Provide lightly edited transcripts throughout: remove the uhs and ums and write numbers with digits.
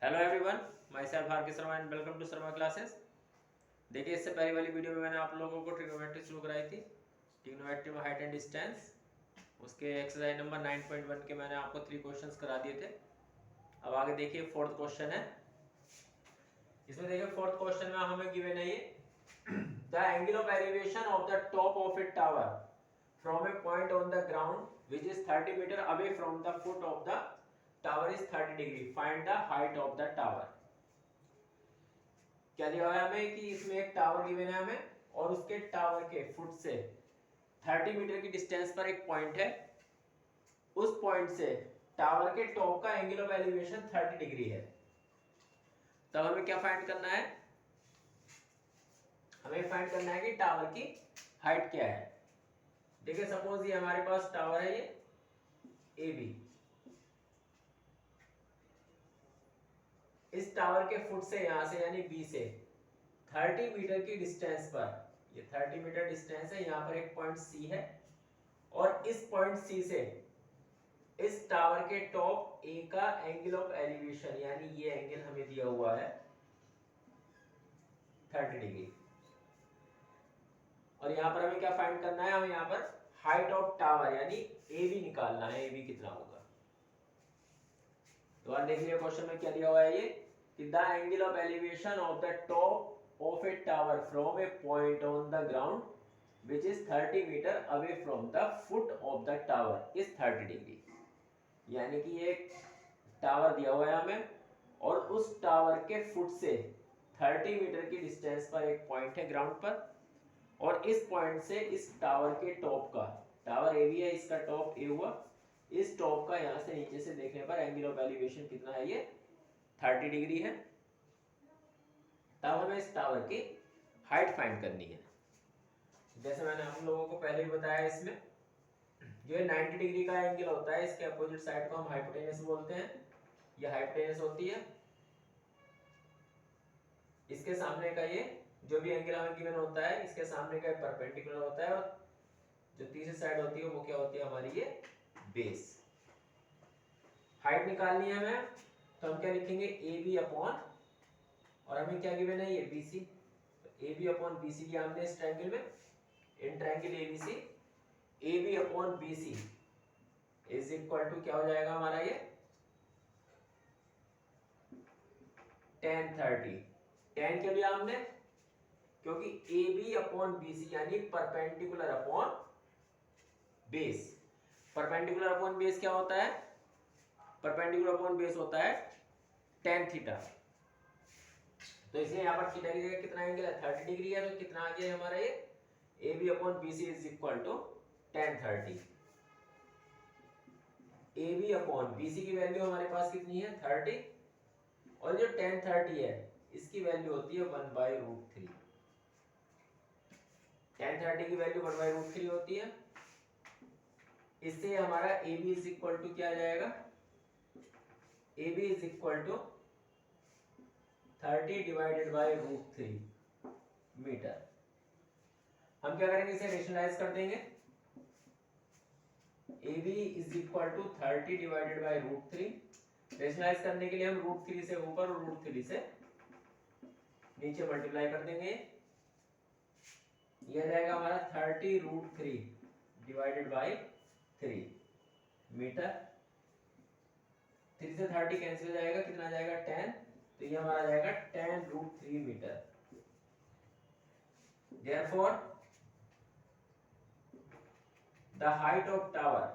Hello everyone, my self R K Sharma and welcome to Sharma classes. देखिए, इससे पहले वाली वीडियो में मैंने आप लोगों को ट्रिग्नोमेट्री शुरू कराई थी, ट्रिग्नोमेट्री में हाइट एंड डिस्टेंस। उसके एक्सरसाइज नंबर 9.1 के मैंने आपको 3 क्वेश्चंस करा दिए थे। अब आगे देखिए, फोर्थ क्वेश्चन है। इसमें देखिए, फोर्थ क्वेश्चन में हमें गिवन है ये the angle of elevation of the top of a tower from a point on the ground which is 30 metre away from the foot of the tower is 30 degree. Find the height of the tower. क्या दिया हुआ है हमें कि इसमें एक tower given है हमें, और उसके टावर के फुट से 30 मीटर की डिस्टेंस पर एक पॉइंट है। उस पॉइंट से टावर के टॉप का एंगल ऑफ एलिवेशन 30 डिग्री है। तब हमें क्या फाइंड करना है? हमें फाइंड करना है कि टावर की हाइट क्या है। देखिए, सपोज ये हमारे पास टावर है, ये ए बी। इस टावर के फुट से, यहां से यानी बी से 30 मीटर की डिस्टेंस पर, ये 30 मीटर डिस्टेंस है, यहां पर एक पॉइंट सी है, और इस पॉइंट सी से इस टावर के टॉप ए का एंगल ऑफ एलिवेशन, यानी ये एंगल हमें दिया हुआ है 30 डिग्री। और यहां पर हमें क्या फाइंड करना है? हमें यहां पर हाइट ऑफ टावर यानी ए बी निकालना है। ए बी कितना होगा? तो आप देख लीजिए, क्वेश्चन में क्या दिया हुआ है ये कि the angle of elevation of the top of a tower from a point on the ground which is 30 metre away from the foot of the tower is 30 degree. यानी कि ये टावर दिया हुआ है हमें, और उस टावर के फुट से 30 मीटर की डिस्टेंस पर एक पॉइंट है ग्राउंड पर, और इस पॉइंट से इस टावर के टॉप का, टावर ए बी है, इसका टॉप ए हुआ, इस टॉप का यहां से नीचे से देखने पर एंगल ऑफ एलिवेशन कितना है? ये 30 डिग्री है। तब हमें इस टावर की हाइट फाइंड करनी है। जैसे मैंने आप लोगों को पहले ही बताया, इसमें जो 90 डिग्री का एंगल होता है, इसके अपोजिट साइड को हम हाइपोटेनस बोलते हैं। ये हाइपोटेनस होती है। इसके सामने का ये जो भी एंगल हमें गिवन होता है, इसके सामने का परपेंडिकुलर होता है, और जो तीसरी साइड होती है वो क्या होती है? हमारी ये बेस। हाइट निकालनी है हमें, तो हम क्या लिखेंगे? ए बी अपॉन, और हमें क्या गिवन है? ये B C. A B upon B C किया हमने इस ट्रायंगल में, in triangle A B C. A B upon B C is equal to क्या हो जाएगा हमारा? ये tan 30। tan क्यों लिया हमने? क्योंकि A B upon B C यानी perpendicular upon base. Perpendicular upon base क्या होता है? परपेंडिकुलर अपॉन बेस होता है tan थीटा। तो इसलिए यहाँ पर थीटा की जगह कितना एंगल है? 30 डिग्री है। तो कितना आ गया हमारा? ये A B upon B C is equal to tan 30। A B upon B C की वैल्यू हमारे पास कितनी है? 30, और जो tan 30 है इसकी वैल्यू होती है 1/√3। tan 30 की वैल्यू 1/√3 होती है। इससे हमारा A B is equal to क्या आ जाएगा? A B is equal to 30 divided by √3 metre. हम क्या करेंगे? इसे रेशनलाइज कर देंगे। A B is equal to 30 divided by √3। Rationalise करने के लिए हम √3 से ऊपर और √3 से नीचे मल्टीप्लाई कर देंगे। यह रहेगा हमारा 30√3 डिवाइडेड बाई 3 मीटर। 3 से 30 कैंसिल हो जाएगा, कितना आ जाएगा? 10। तो ये हमारा आ जाएगा 10√3 metre. Therefore, the height of tower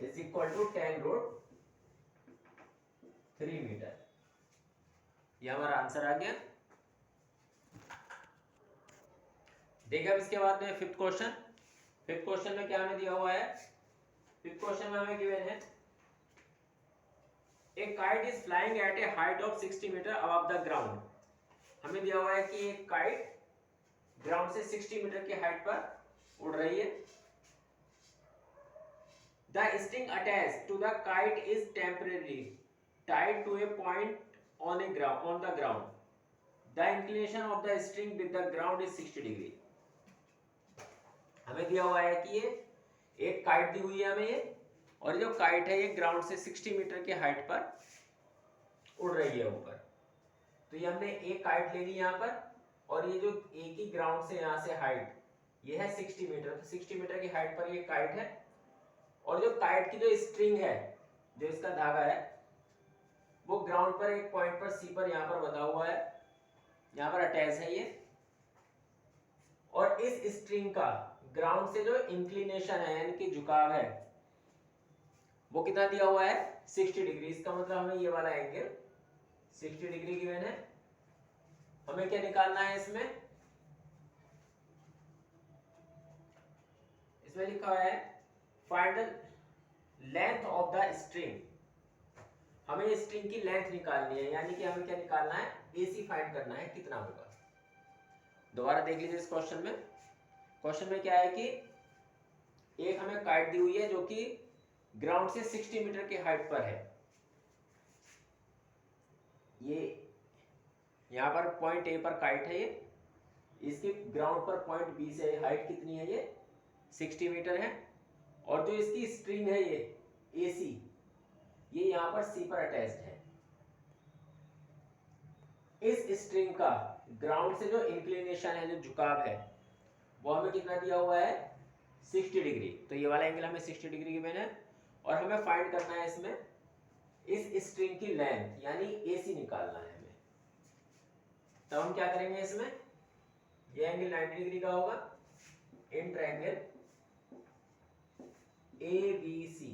is equal to 10√3 metre. ये हमारा आंसर आ गया। देखिए, अब इसके बाद में फिफ्थ क्वेश्चन। फिफ्थ क्वेश्चन में क्या हमें दिया हुआ है? फिफ्थ क्वेश्चन में हमें गिवन है a kite is flying at a height of 60 metre above the ground. हमें दिया हुआ है कि एक काइट ग्राउंड से 60 मीटर की हाइट पर उड़ रही है। The string attached to the kite is temporary tied to a point on the ground. The inclination of the string with the ground is 60 degree. हमें दिया हुआ है कि ये एक काइट दी हुई है हमें ये, और जो काइट है ये ग्राउंड से 60 मीटर की हाइट पर उड़ रही है ऊपर। तो ये हमने एक काइट ले ली यहाँ पर, और ये जो एक ही ग्राउंड से यहाँ से हाइट ये है 60 मीटर, तो 60 मीटर की हाइट पर ये काइट है, और जो काइट की जो स्ट्रिंग है, जो इसका धागा है, वो ग्राउंड पर एक पॉइंट पर सी पर यहाँ पर बंधा हुआ है, यहाँ पर अटैच है ये। और इस स्ट्रिंग का ग्राउंड से जो इंक्लिनेशन है यानी कि झुकाव है वो कितना दिया हुआ है 60 डिग्री। इसका मतलब हमें ये वाला एंगल 60 डिग्री गिवन है। हमें क्या निकालना है इसमें, इसमें लिखा हुआ है find the length of the string. हमें स्ट्रिंग की लेंथ निकालनी है, यानी कि हमें क्या निकालना है, एसी फाइंड करना है कितना होगा। दोबारा देख लीजिए इस क्वेश्चन में। क्वेश्चन में क्या है कि एक हमें काइट दी हुई है जो कि ग्राउंड से 60 मीटर की हाइट पर है। ये यहाँ पर पॉइंट ए पर काइट है, ये इसके ग्राउंड पर पॉइंट बी से हाइट कितनी है, ये 60 मीटर है। और जो इसकी स्ट्रिंग है ये एसी, ये यहाँ पर सी पर अटैच्ड है। इस स्ट्रिंग का ग्राउंड से जो इंक्लिनेशन है, जो झुकाव है, वो हमें कितना दिया हुआ है 60 डिग्री। तो ये वाला एंगल हमें 60 डिग्री गिवन है, और हमें फाइंड करना है इसमें इस स्ट्रिंग की लेंथ यानी एसी निकालना है हमें। तो हम क्या करेंगे इसमें, ये एंगल 90 डिग्री का होगा in triangle ABC।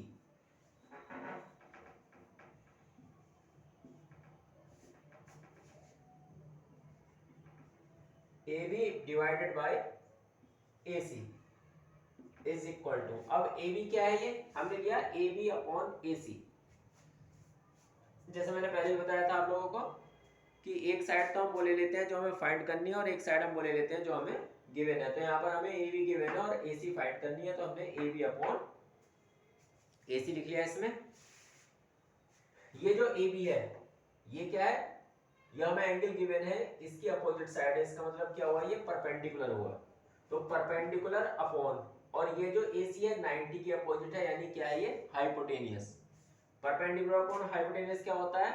AB divided by AC is equal to, अब AB क्या है, ये हमने लिया AB अपॉन AC। जैसे मैंने पहले भी बताया था आप लोगों को कि एक साइड तो हम वो ले लेते हैं जो हमें फाइंड करनी है, और एक साइड हम वो ले लेते हैं जो हमें गिवन है। तो यहाँ पर हमें AB गिवन है और AC फाइंड करनी है, तो हमने AB अपॉन AC लिख लिया इसमें। ये जो AB है ये क्या है, ये हमें एंगल गिवन है, इसकी अपोजिट साइड है, इसका मतलब क्या हुआ, ये परपेंडिकुलर हुआ। तो परपेंडिकुलर अपॉन, और ये जो AC है 90 की अपोजिट है, यानी क्या है, ये हाइपोटेनियस। परपेंडिकुलर अपॉन हाइपोटेनियस क्या होता है,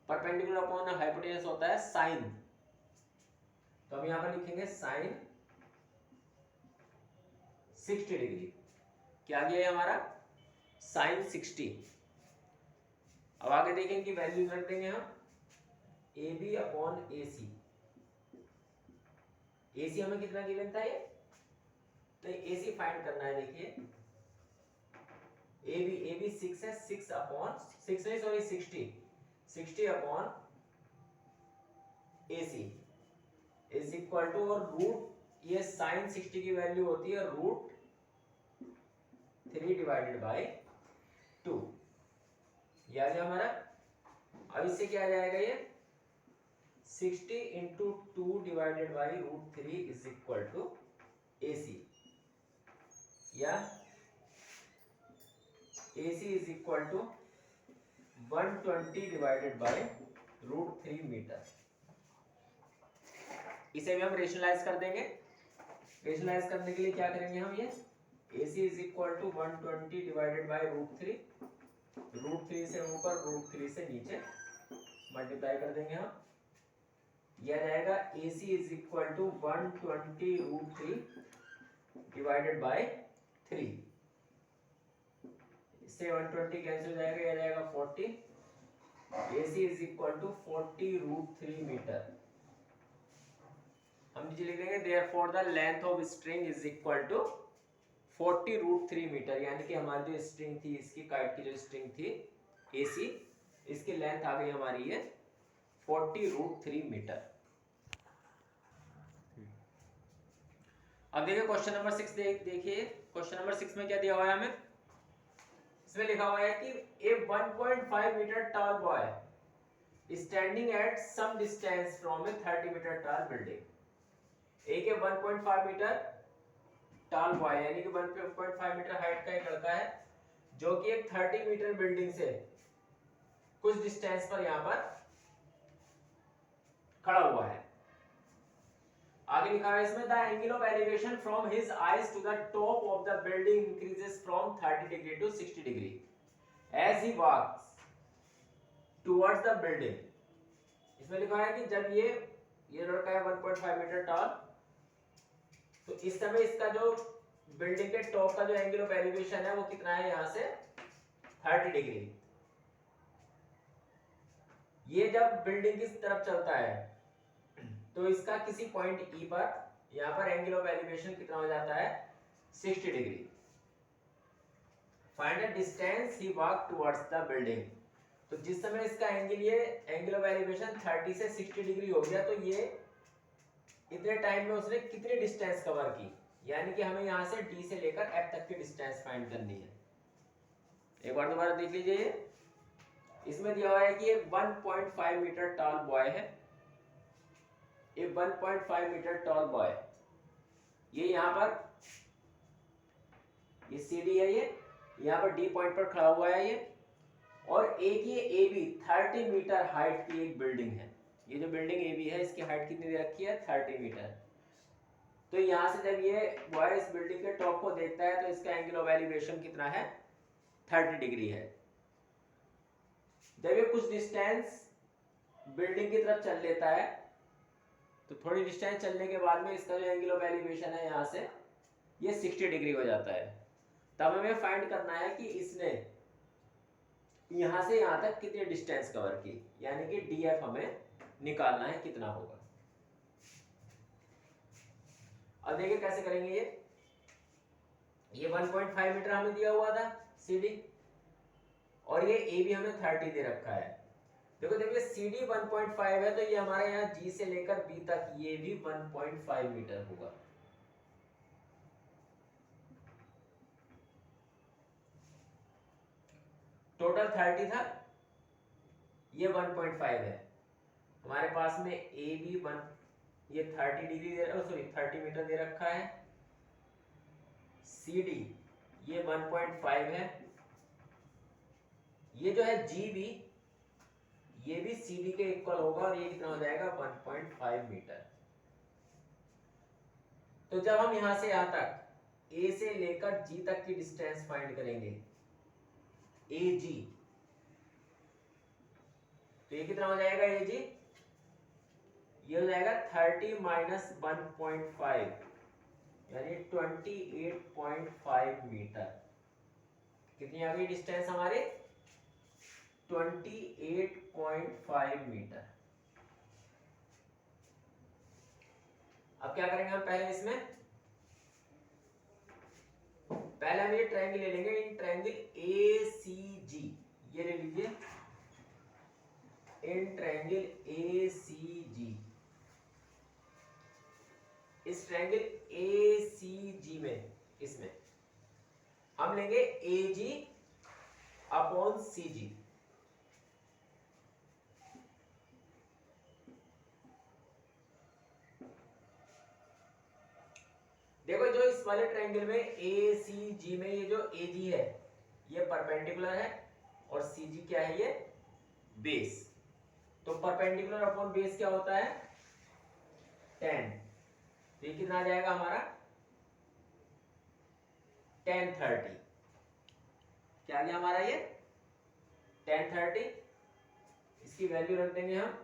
परपेंडिकुलर अपॉन हाइपोटेनियस होता है साइन। तो हम यहां पर लिखेंगे साइन 60 डिग्री। क्या आ गया हमारा साइन 60। अब आगे देखें कि वैल्यू रख देंगे हम AB अपॉन AC। AC हमें कितना गिवन था ये, तो AC फाइंड करना है। देखिए AB 6 है, 6 अपॉन 6 नहीं sorry 60 upon AC is equal to, और रूट, ये साइन 60 की वैल्यू होती है रूट 3 डिवाइडेड बाय 2। ये आ गया हमारा। अब इससे क्या आ जाएगा, ये 60 into 2 divided by root 3 is equal to AC, या AC is equal to 120 divided by root 3 metre. इसे भी हम रेशनलाइज कर देंगे। रेशनलाइज करने के लिए क्या करेंगे हम, ये AC is equal to 120 divided by root 3 से ऊपर रूट 3 से नीचे मल्टीप्लाई कर देंगे हम। यह रहेगा AC is equal to 120 root 3 divided by 3। इससे 120 कैंसिल हो जाएगा, यह रहेगा 40। AC is equal to 40 root 3 metre. हम नीचे लिख देंगे therefore the length of string is equal to 40 root 3 metre, यानी कि हमारी जो स्ट्रिंग थी, इसकी काइट की जो स्ट्रिंग थी AC, इसकी लेंथ आ गई हमारी है 40 रूट 3 मीटर। अब देखिए क्वेश्चन नंबर 6 देखिए क्वेश्चन नंबर 6 में क्या दिया हुआ है हमें। इसमें लिखा हुआ है कि a 1.5 metre tall boy standing at some distance from a 30 metre tall building. एक 1.5 मीटर टॉल बॉय यानी कि 1.5 मीटर हाइट का एक लड़का है जो कि एक 30 मीटर बिल्डिंग से कुछ डिस्टेंस पर यहां पर खड़ा हुआ है। आगे लिखा है इसमें, the angle of elevation from his eyes to the top of the building increases from 30 degree to 60 degree as he walks towards the building. इसमें लिखा है कि जब ये लड़का है 1.5 मीटर टॉल, तो इस समय इसका जो बिल्डिंग के टॉप का जो एंगल ऑफ एलिवेशन है वो कितना है, यहां से 30 डिग्री। ये जब बिल्डिंग की तरफ चलता है तो इसका किसी पॉइंट ई पर यहां पर एंगल ऑफ एलिवेशन कितना हो जाता है, 60 degree. Find the distance he walk towards the building. तो जिस समय इसका एंगल ऑफ एलिवेशन 30 से 60 डिग्री हो गया, तो ये इतने टाइम में उसने कितनी डिस्टेंस कवर की, यानी कि हमें यहां से डी से लेकर एफ तक की डिस्टेंस फाइंड करनी है। एक बार दोबारा देख लीजिए, इसमें दिया हुआ है कि ये 1.5 मीटर टॉल बॉय है, ये 1.5 मीटर टॉल बॉय, ये यहाँ पर ये सीडी है, ये यहाँ पर डी पॉइंट पर खड़ा हुआ है ये, और एक ये ए बी 30 मीटर हाइट की एक बिल्डिंग है। ये जो बिल्डिंग ए बी है इसकी हाइट कितनी दे रखी है, 30 मीटर। तो यहाँ से जब ये बॉय इस बिल्डिंग के टॉप को देखता है तो इसका एंगल ऑफ एलिवेशन कितना है, 30 डिग्री है। जब ये कुछ डिस्टेंस बिल्डिंग की तरफ चल लेता है तो थोड़ी डिस्टेंस चलने के बाद में इसका जो एंगल ऑफ एलिवेशन है यहाँ से ये 60 डिग्री हो जाता है। तब हमें फाइंड करना है कि इसने यहाँ से यहाँ तक कितनी डिस्टेंस कवर की, यानी कि डीएफ हमें निकालना है कितना होगा। अब देखिए कैसे करेंगे। ये 1.5 मीटर हमें दिया हुआ था सीडी, और ये ए भी हमें 30 दे रखा है। देखो देखिए CD 1.5 है, तो ये हमारा यहाँ G से लेकर B तक ये भी 1.5 मीटर होगा। टोटल 30 था, ये 1.5 है। हमारे पास में A भी 1 ये 30 डिग्री दे सॉरी 30 मीटर दे रखा है। CD ये 1.5 है। ये जो है GB ये भी CD के इक्वल होगा, और ये कितना हो जाएगा, 1.5 मीटर। तो जब हम यहां से यहां तक A से लेकर G तक की डिस्टेंस फाइंड करेंगे, AG, तो ये कितना हो जाएगा AG, ये हो जाएगा 30 माइनस 1.5 यानी 28.5 मीटर। कितनी आ गई डिस्टेंस हमारे, 28.5 मीटर। अब क्या करेंगे हम, पहले हम ये ट्रायंगल ले लेंगे, इन ट्रायंगल ACG, ये ले लीजिए, इन ट्रायंगल ACG, इस ट्रायंगल ACG में इसमें हम लेंगे AG अपॉन CG। देखो जो इस वाले ट्रायंगल में ACG में ये जो AG है ये परपेंडिकुलर है, और CG क्या है, ये बेस। तो परपेंडिकुलर अपॉन बेस क्या होता है, 10। तो ये कितना आ जाएगा हमारा, 1030। क्या आ गया हमारा ये 1030। इसकी वैल्यू रख देंगे हम।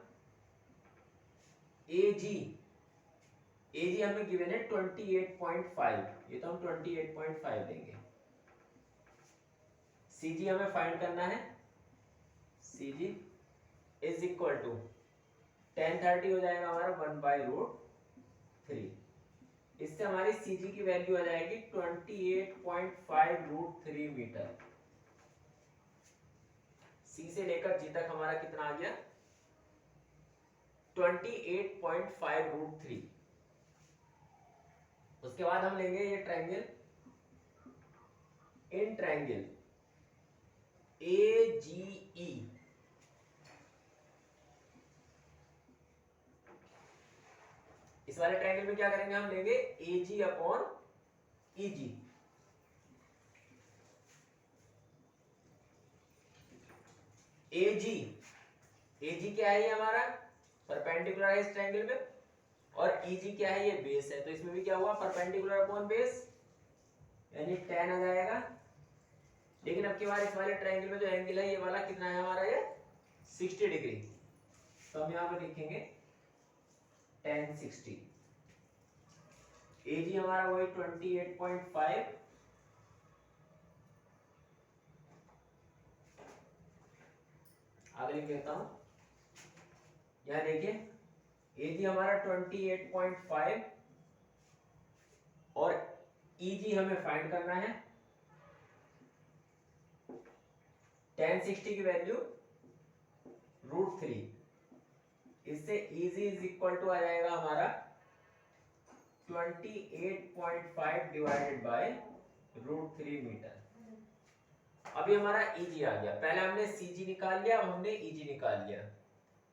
AG हमें गिवन है 28.5, ये तो हम 28.5 देंगे। CG हमें फाइंड करना है, CG इज इक्वल टू 1030 हो जाएगा हमारा 1/√3। इससे हमारी CG की वैल्यू आ जाएगी 28.5√3 मीटर। C से लेकर G तक हमारा कितना आ गया, 28.5√3। उसके बाद हम लेंगे ये ट्रायंगल, इन ट्रायंगल AGE, इस वाले ट्रायंगल में क्या करेंगे, हम लेंगे AG अपॉन EG। AG क्या है, ये हमारा परपेंडिकुलर है इस ट्रायंगल में, और EG क्या है, ये बेस है, तो इसमें भी क्या हुआ, परपेंडिकुलर अपॉन बेस, यानी tan आ जाएगा। लेकिन अब की बार इस वाले ट्रायंगल में जो एंगल है ये वाला कितना है हमारा, ये 60 डिग्री, तो हम यहाँ पे लिखेंगे tan 60। AG हमारा वही 28.5, आगे लिख देता हूँ, यहाँ देखिए AG हमारा 28.5 और EG हमें फाइंड करना है। tan 60 की वैल्यू √3, इससे EG इज इक्वल टू आ जाएगा हमारा 28.5 डिवाइडेड बाय √3 मीटर। अभी हमारा EG आ गया, पहले हमने CG निकाल लिया, अब हमने EG निकाल लिया।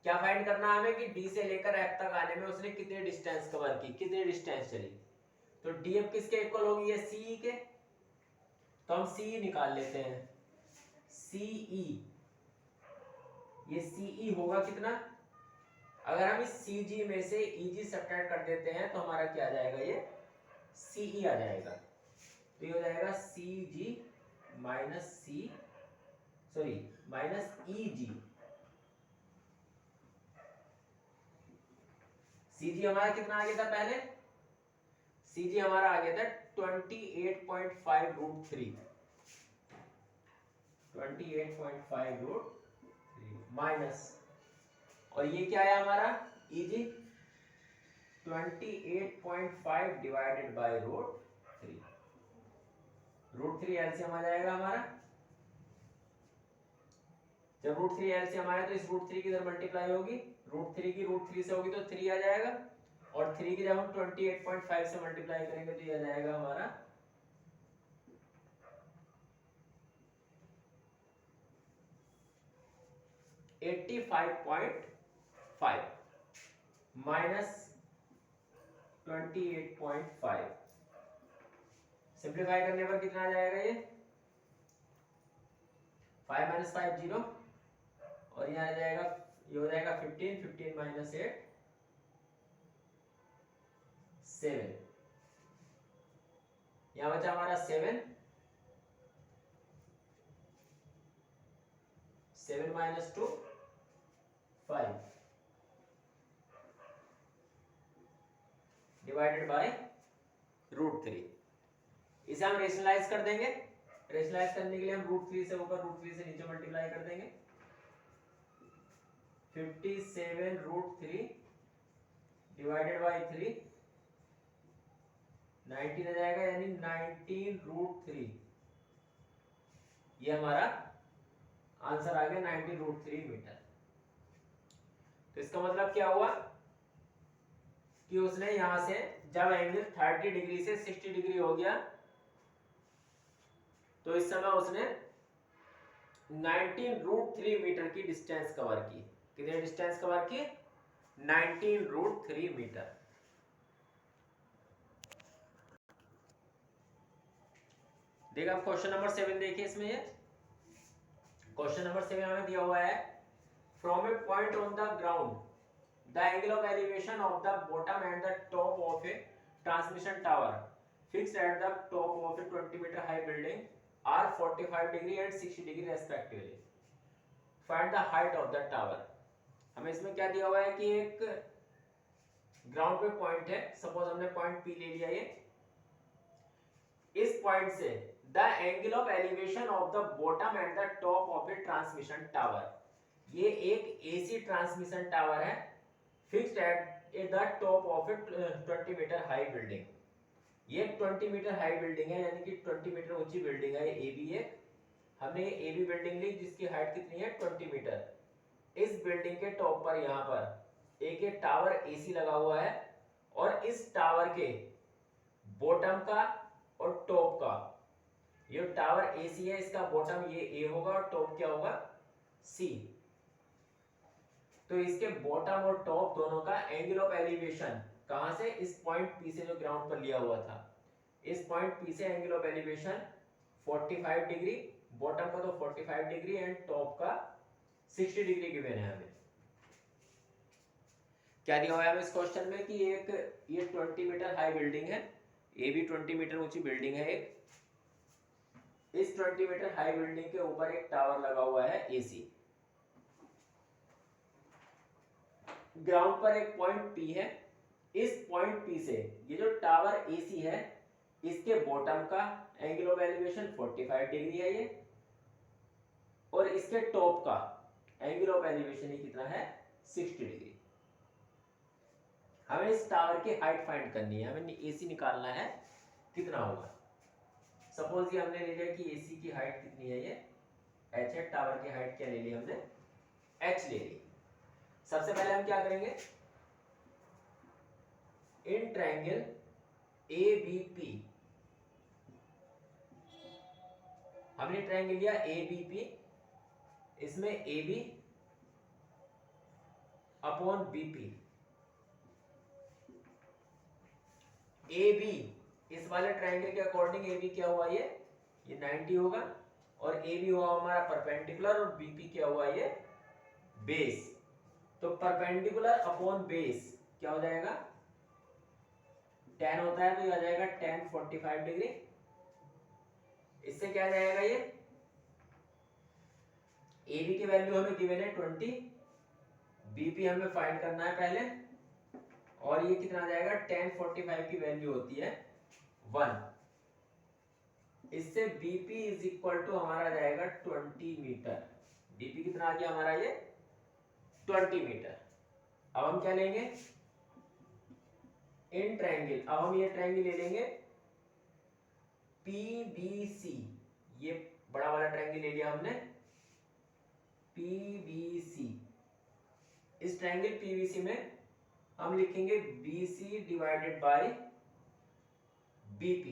क्या फाइंड करना है हमें कि D से लेकर F तक आने में उसने कितने डिस्टेंस कवर की, कितने डिस्टेंस चली। तो DF किसके इक्वल होगी, ये CE के, तो हम CE निकाल लेते हैं। CE, ये CE होगा कितना, अगर हम इस CG में से EG सब्ट्रैक्ट कर देते हैं तो हमारा क्या आ जाएगा, ये CE आ जाएगा। तो ये हो जाएगा CG माइनस EG। CG हमारा कितना आ गया था पहले, CG हमारा आ गया था 28.5 √3, 28.5 √3 माइनस, और ये क्या है हमारा EG 28.5 डिवाइडेड बाय √3, √3 एलसीएम आ जाएगा हमारा। जब √3 एलसीएम आया तो इस √3 की इधर मल्टीप्लाई होगी, √3 की √3 से होगी तो 3 आ जाएगा, और 3 की जब हम 28.5 से मल्टीप्लाई करेंगे तो ये आ जाएगा हमारा 85.5 माइनस 28.5, सिंप्लीफाई करने पर कितना आ जाएगा, ये 5 माइनस 5 0, और यहाँ आ जाएगा, ये हो जाएगा 15, 15 माइनस 8 7, यहाँ बचा हमारा 7, 7 माइनस 2 5 डिवाइडेड बाय √3। इसे हम रेशनलाइज कर देंगे, रेशनलाइज करने के लिए हम √3 से ऊपर √3 से नीचे मल्टीप्लाई कर देंगे। 57 √3 डिवाइडेड बाय 3 19 आ जाएगा, यानी 19 √3, ये हमारा आंसर आ गया 19 √3 मीटर। तो इसका मतलब क्या हुआ कि उसने यहां से जब एंगल 30 डिग्री से 60 डिग्री हो गया तो इस समय उसने 19 √3 मीटर की डिस्टेंस कवर की। कितने डिस्टेंस कवर की, 19 √3 मीटर। देखिए आप क्वेश्चन नंबर 7 देखिए, इसमें ये क्वेश्चन नंबर 7 हमें दिया हुआ है, from a point on the ground the angle of elevation of the bottom and the top of a transmission tower fixed at the top of a 20-meter high building are 45 degree and 60 degree respectively. Find the height of the tower. हमें इसमें क्या दिया हुआ है कि एक ground पे point है, सपोज हमने पॉइंट P ले लिया, ये इस पॉइंट से the angle of elevation of the bottom and the top of a transmission tower, ये एक AC ट्रांसमिशन टावर है fixed at the top of a 20 metre high building. ये 20 मीटर हाई बिल्डिंग है, यानी कि 20 मीटर ऊंची building है, ये AB है। हमने ये AB बिल्डिंग ली जिसकी हाइट कितनी है 20 मीटर। इस बिल्डिंग के टॉप पर यहाँ पर एक टावर AC लगा हुआ है, और इस टावर के बॉटम का और टॉप का, ये टावर AC है, इसका बॉटम ये A होगा और टॉप क्या होगा C। तो इसके बॉटम और टॉप दोनों का एंगल ऑफ एलिवेशन कहां से, इस पॉइंट P से जो ग्राउंड पर लिया हुआ था, इस पॉइंट P से angle of elevation 45 degree, bottom का तो 45 डिग्री एंड टॉप का 60 डिग्री गिवन है हमें। क्या दिया हुआ है हमें इस क्वेश्चन में कि एक ये 20 मीटर हाई बिल्डिंग है, ये भी 20 मीटर ऊंची बिल्डिंग है एक। इस 20 मीटर हाई बिल्डिंग के ऊपर एक टावर लगा हुआ है एसी। ग्राउंड पर एक पॉइंट पी है। इस पॉइंट पी से ये जो टावर एसी है इसके बॉटम का एंगल ऑफ एलिवेशन 45 डिग्री है ये, और इसके टॉप का एंगल ऑफ एलिवेशन कितना है 60 डिग्री। हमें इस टावर की हाइट फाइंड करनी है, हमें एसी निकालना है कितना होगा। सपोज ये हमने ले लिया कि एसी की हाइट कितनी है, ये एच है, टावर की हाइट क्या ले ली हमने, एच ले ली। सबसे पहले हम क्या करेंगे, इन ट्रायंगल एबीपी, हमने ट्रायंगल लिया एबीपी, इसमें AB अपॉन बीपी, AB इस वाले ट्रायंगल के अकॉर्डिंग AB क्या हुआ, ये 90 होगा, और AB हुआ हमारा परपेंडिकुलर, और BP क्या हुआ, ये बेस। तो परपेंडिकुलर अपॉन बेस क्या हो जाएगा, 10 होता है तो ये आ जाएगा 10 45 डिग्री। इससे क्या आ जाएगा, ये AB की वैल्यू हमें गिवन है 20, BP हमें फाइंड करना है पहले, और ये कितना आ जाएगा 10 45 की वैल्यू होती है 1। इससे BP इज इक्वल टू हमारा आ जाएगा 20 मीटर। BP कितना आ गया हमारा, ये 20 मीटर। अब हम क्या लेंगे, इन ट्रायंगल, अब हम ये ट्रायंगल ले लेंगे PBC, ये बड़ा वाला ट्रायंगल ले लिया हमने PBC। इस ट्रायंगल PBC में हम लिखेंगे BC divided by BP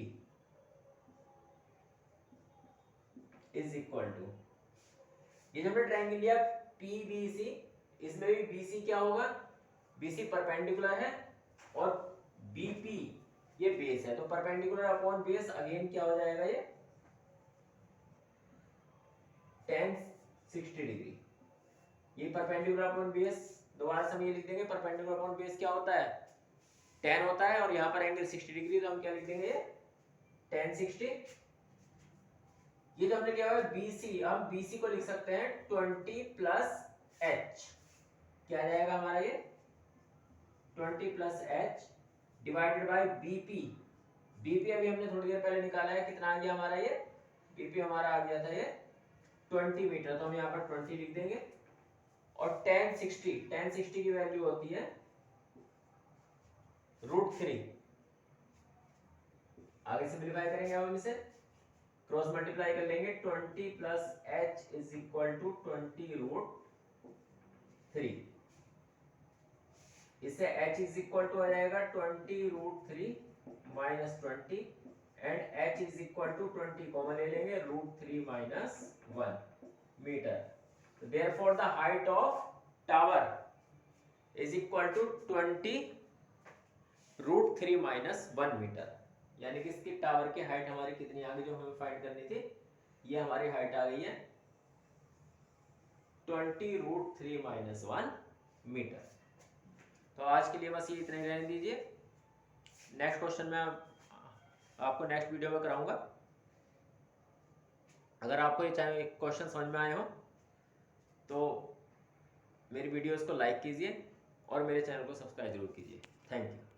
is equal to, ये जो हमने ट्रायंगल लिया PBC, इसमें भी BC क्या होगा, BC परपेंडिकुलर है और BP ये बेस है, तो परपेंडिकुलर अपॉन बेस अगेन क्या हो जाएगा, ये 10 60 डिग्री। ये परपेंडिकुलर अपॉन बेस दोबारा से हम ये लिख देंगे, परपेंडिकुलर अपॉन बेस क्या होता है 10 होता है, और यहाँ पर एंगल 60 डिग्री, तो हम क्या लिख देंगे, ये 10 60। ये जो हमने लिया हुआ है BC, हम BC को लिख सकते हैं 20 प्लस H, क्या आ जाएगा हमारा, ये 20 plus H divided by BP। BP अभी हमने थोड़ी देर पहले निकाला है, कितना आ गया हमारा, ये BP हमारा आ गया था ये 20 मीटर, तो हम यहाँ पर 20 लिख देंगे, और 10 60 की वैल्यू होती है √3। आगे सिंपलीफाई करेंगे हम इसे, क्रॉस मल्टीप्लाई कर लेंगे, 20 plus H is equal to 20√3। इससे H इज इक्वल टू आ जाएगा 20√3 minus 20, and H is equal to 20 common ले लेंगे, √3 minus 1 metre. Therefore the height of tower is equal to 20 √3 minus 1 metre, यानी कि इसकी टावर की हाइट हमारी कितनी आ गई, जो हमें फाइंड करनी थी, ये हमारी हाइट आ गई है 20 √3 माइनस 1 मीटर। तो आज के लिए बस ये इतना ही रहने दीजिए, नेक्स्ट क्वेश्चन मैं आपको नेक्स्ट वीडियो में कराऊंगा। अगर आपको ये क्वेश्चन समझ में आए हो तो मेरी वीडियोस को लाइक कीजिए और मेरे चैनल को सब्सक्राइब जरूर कीजिए। Thank you.